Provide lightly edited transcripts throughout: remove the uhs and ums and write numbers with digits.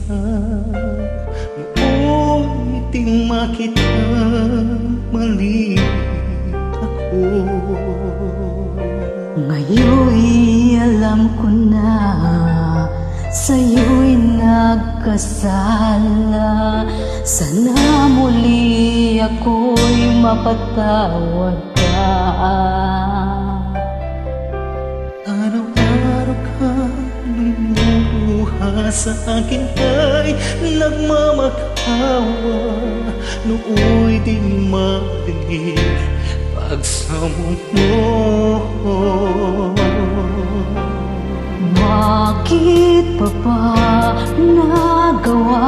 Noon di makita mali ako. Ngayon'y alam ko na sa'yo'y nagkasala. Sana muli ako'y mapatawad ka. Araw-araw kang lumuha sa akin ay nagmamakawa. Nooy di marinig pagsamo mo. Bakit pa ba nagawa?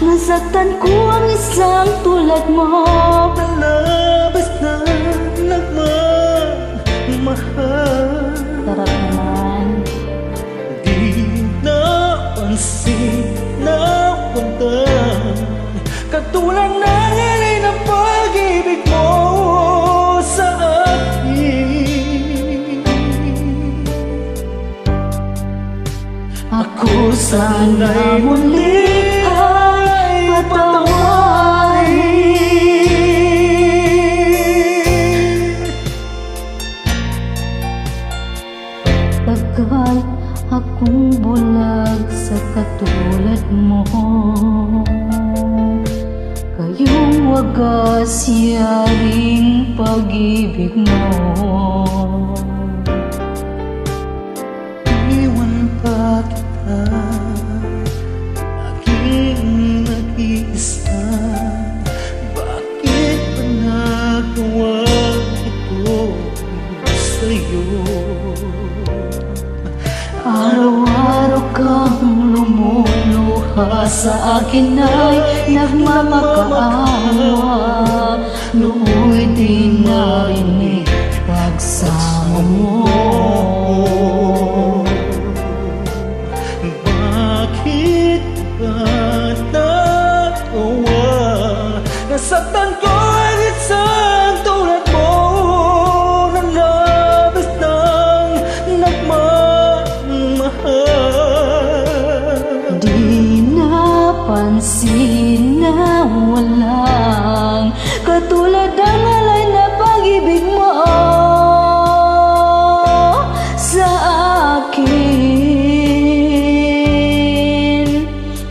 Nasaktan ko ang isang tulad mo. Nalabas na nagmamahal. Sarap naman. Di napansin na punta katulad ng alay ng pag-ibig mo sa akin. Ako sana muli ay patawarin. Tagal akong bulag sa katulad mo. Kayong wagas yaring pag-ibig mo. Iwan pa kita, aking nag-iisa. Bakit pa nagawa ito sa'yo? Araw-araw kang lumuluha sa akin ay nagmamakaawa. Nooy di narinig pagsama mo. Bakit ba natawa? Nasaktan ko ang isang tulad mo. Nalabas ng nagmamahal. Di napansin na walang katulad ang alay na pag-ibig mo sa akin.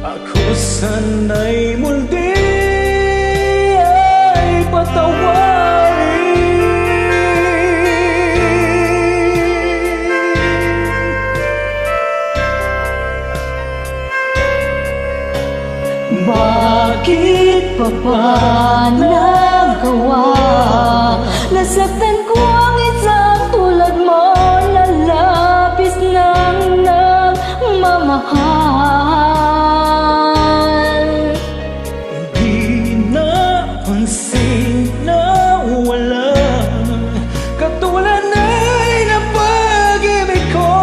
Ako sana'y muli ay patawarin. Bakit pa ba nagawa? Nasaktan ko ang isang tulad mo. Lalapis ng nagmamahal. Hindi napansin na wala katulad na ng pag-ibig ko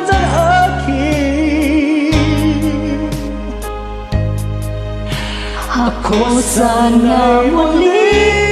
sa akin. Ako sana muli